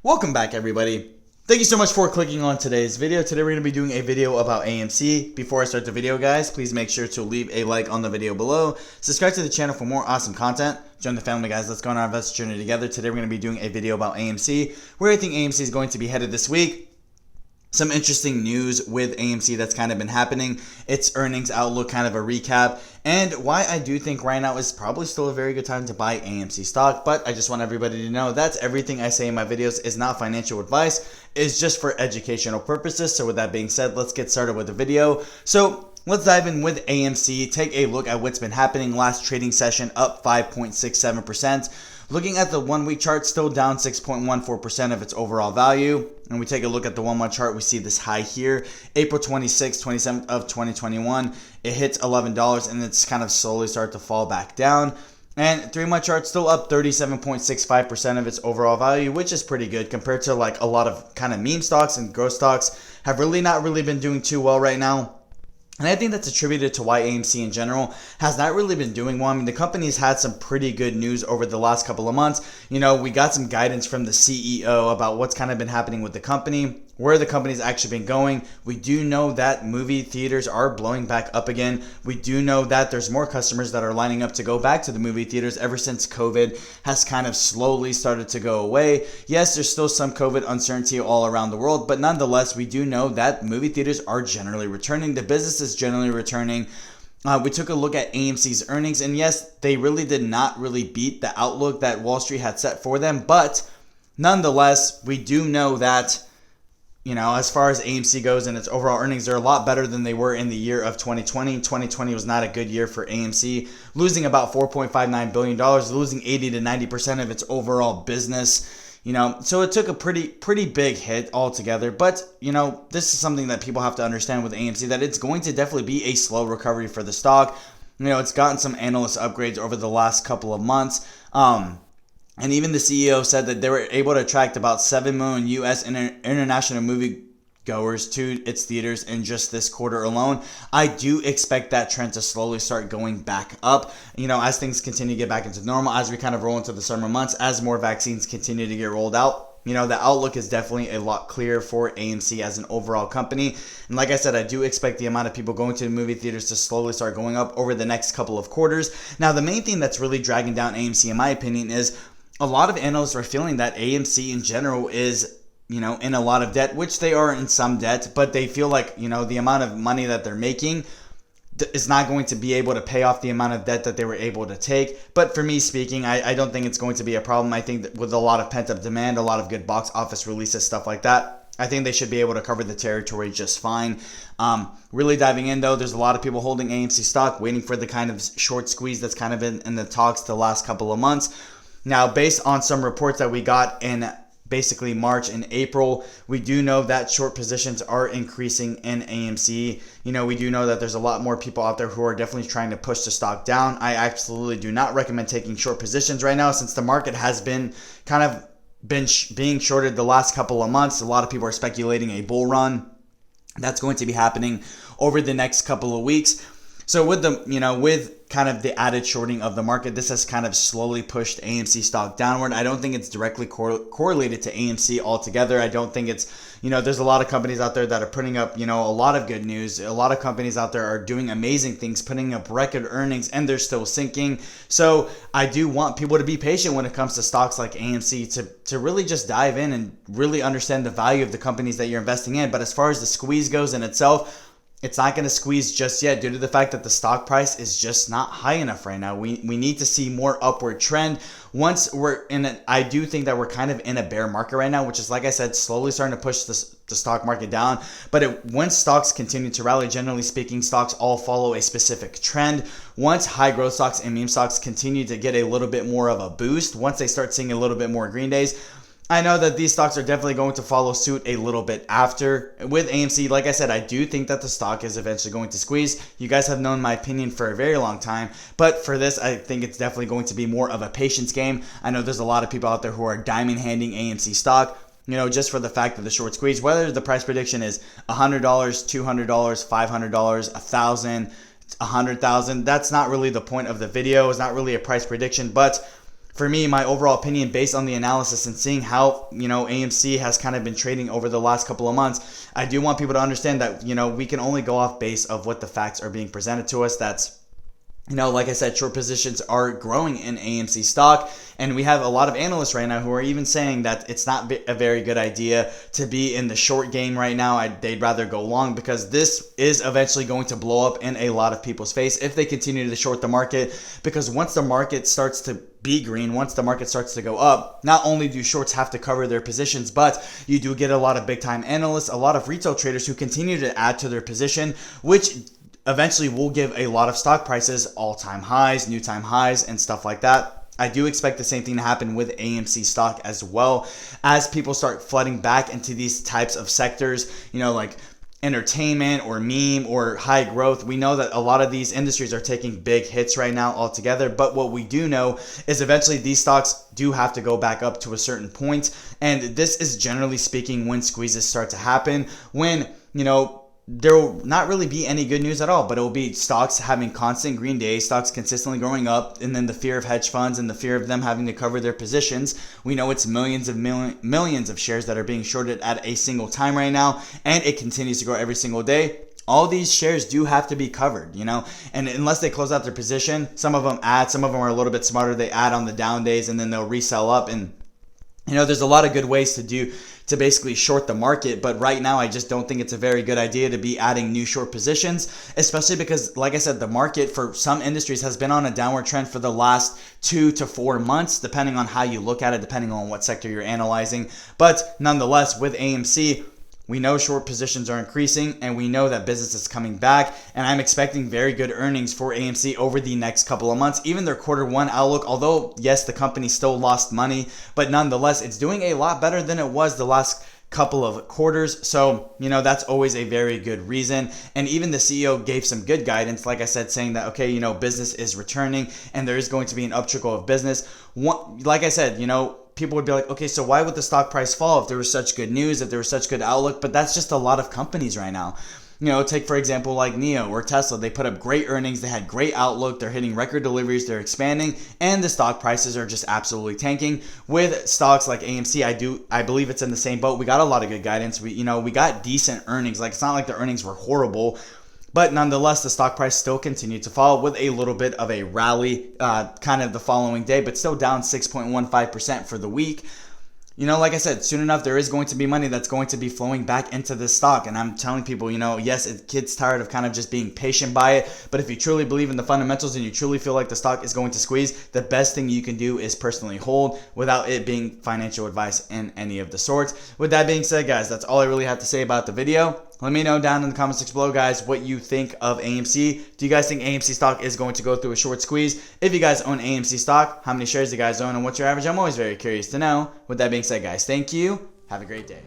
Welcome back, everybody. Thank you so much for clicking on today's video. Today we're going to be doing a video about AMC. Before I start the video, guys, please make sure to leave a like on the video below. Subscribe to the channel for more awesome content. Join the family, guys. Let's go on our invest journey together. Today we're going to be doing a video about AMC, where I think AMC is going to be headed this week. Some interesting news with AMC that's kind of been happening. Its earnings outlook, kind of a recap, and why I do think right now is probably still a very good time to buy AMC stock. But I just want everybody to know that's everything I say in my videos is not financial advice. It's just for educational purposes. So with that being said, let's get started with the video. So let's dive in with AMC. Take a look at what's been happening. Last trading session up 5.67%. Looking at the 1 week chart, still down 6.14% of its overall value. And we take a look at the 1 month chart, we see this high here, April 26th, 27th of 2021. It hits $11 and it's kind of slowly start to fall back down. And 3 month chart still up 37.65% of its overall value, which is pretty good compared to like a lot of kind of meme stocks and growth stocks have not really been doing too well right now. And I think that's attributed to why AMC in general has not really been doing well. I mean, the company's had some pretty good news over the last couple of months. You know, we got some guidance from the CEO about what's kind of been happening with the company, where the company's actually been going. We do know that movie theaters are blowing back up again. We do know that there's more customers that are lining up to go back to the movie theaters ever since COVID has kind of slowly started to go away. Yes, there's still some COVID uncertainty all around the world, but nonetheless, we do know that movie theaters are generally returning. The business is generally returning. We took a look at AMC's earnings, and yes, they really did not really beat the outlook that Wall Street had set for them, but nonetheless, we do know that, you know, as far as AMC goes and its overall earnings, they're a lot better than they were in the year of 2020. 2020 was not a good year for AMC, losing about $4.59 billion, losing 80 to 90% of its overall business. You know, so it took a pretty big hit altogether. But, you know, this is something that people have to understand with AMC, that it's going to definitely be a slow recovery for the stock. You know, it's gotten some analyst upgrades over the last couple of months. And even the CEO said that they were able to attract about 7 million U.S. international moviegoers to its theaters in just this quarter alone. I do expect that trend to slowly start going back up, you know, as things continue to get back into normal, as we kind of roll into the summer months, as more vaccines continue to get rolled out. You know, the outlook is definitely a lot clearer for AMC as an overall company. And like I said, I do expect the amount of people going to the movie theaters to slowly start going up over the next couple of quarters. Now, the main thing that's really dragging down AMC, in my opinion, is a lot of analysts are feeling that AMC in general is, you know, in a lot of debt, which they are in some debt, but they feel like, you know, the amount of money that they're making is not going to be able to pay off the amount of debt that they were able to take. But for me speaking, I don't think it's going to be a problem. I think that with a lot of pent-up demand, a lot of good box office releases, stuff like that, I think they should be able to cover the territory just fine. Really diving in, though, there's a lot of people holding AMC stock, waiting for the kind of short squeeze that's kind of been in the talks the last couple of months. Now, based on some reports that we got in basically March and April, we do know that short positions are increasing in AMC. You know, we do know that there's a lot more people out there who are definitely trying to push the stock down. I absolutely do not recommend taking short positions right now, since the market has been kind of being shorted the last couple of months. A lot of people are speculating a bull run that's going to be happening over the next couple of weeks. So with the, you know, with kind of the added shorting of the market, this has kind of slowly pushed AMC stock downward. I don't think it's directly correlated to AMC altogether. I don't think it's, you know, there's a lot of companies out there that are putting up, you know, a lot of good news. A lot of companies out there are doing amazing things, putting up record earnings, and they're still sinking. So I do want people to be patient when it comes to stocks like AMC, to really just dive in and really understand the value of the companies that you're investing in. But as far as the squeeze goes in itself, it's not going to squeeze just yet due to the fact that the stock price is just not high enough right now. We need to see more upward trend. Once we're in it, I do think that we're kind of in a bear market right now, which is, like I said, slowly starting to push the stock market down. But once stocks continue to rally, generally speaking, stocks all follow a specific trend. Once high growth stocks and meme stocks continue to get a little bit more of a boost, once they start seeing a little bit more green days, I know that these stocks are definitely going to follow suit a little bit after. With AMC, like I said, I do think that the stock is eventually going to squeeze. You guys have known my opinion for a very long time, but for this, I think it's definitely going to be more of a patience game. I know there's a lot of people out there who are diamond handing AMC stock, you know, just for the fact of the short squeeze. Whether the price prediction is $100, $200, $500, $1,000, $100,000, that's not really the point of the video. It's not really a price prediction, but for me, my overall opinion based on the analysis and seeing how, AMC has kind of been trading over the last couple of months, I do want people to understand that, we can only go off base of what the facts are being presented to us. That's, like I said, short positions are growing in AMC stock, and we have a lot of analysts right now who are even saying that it's not a very good idea to be in the short game right now. They'd rather go long, because this is eventually going to blow up in a lot of people's face if they continue to short the market. Because once the market starts to be green, once the market starts to go up, not only do shorts have to cover their positions, but you do get a lot of big time analysts, a lot of retail traders who continue to add to their position, which eventually will give a lot of stock prices all-time highs, new time highs, and stuff like that. I do expect the same thing to happen with AMC stock as well, as people start flooding back into these types of sectors, like entertainment or meme or high growth. We know that a lot of these industries are taking big hits right now altogether, but what we do know is eventually these stocks do have to go back up to a certain point, and this is generally speaking when squeezes start to happen, when, there will not really be any good news at all, but it will be stocks having constant green days, stocks consistently growing up, and then the fear of hedge funds and the fear of them having to cover their positions. We know it's millions of shares that are being shorted at a single time right now, and it continues to grow every single day. All these shares do have to be covered, and unless they close out their position, some of them add, some of them are a little bit smarter. They add on the down days and then they'll resell up, and there's a lot of good ways to basically short the market, but right now I just don't think it's a very good idea to be adding new short positions, especially because, like I said, the market for some industries has been on a downward trend for the last 2 to 4 months, depending on how you look at it, depending on what sector you're analyzing. But nonetheless, with AMC, we know short positions are increasing, and we know that business is coming back, and I'm expecting very good earnings for AMC over the next couple of months. Even their Q1 outlook, although yes, the company still lost money, but nonetheless, it's doing a lot better than it was the last couple of quarters. So, that's always a very good reason. And even the CEO gave some good guidance, like I said, saying that, okay, business is returning and there is going to be an uptrickle of business. Like I said, people would be like, okay, so why would the stock price fall if there was such good news, if there was such good outlook? But that's just a lot of companies right now. Take for example like NIO or Tesla. They put up great earnings, they had great outlook, they're hitting record deliveries, they're expanding, and the stock prices are just absolutely tanking. With stocks like AMC, I believe it's in the same boat. We got a lot of good guidance. We got decent earnings. Like, it's not like the earnings were horrible, but nonetheless, the stock price still continued to fall with a little bit of a rally kind of the following day, but still down 6.15% for the week. Like I said, soon enough, there is going to be money that's going to be flowing back into this stock. And I'm telling people, yes, it gets tired of kind of just being patient by it. But if you truly believe in the fundamentals and you truly feel like the stock is going to squeeze, the best thing you can do is personally hold without it being financial advice in any of the sorts. With that being said, guys, that's all I really have to say about the video. Let me know down in the comment section below, guys, what you think of AMC. Do you guys think AMC stock is going to go through a short squeeze? If you guys own AMC stock, how many shares do you guys own and what's your average? I'm always very curious to know. With that being said, guys, thank you. Have a great day.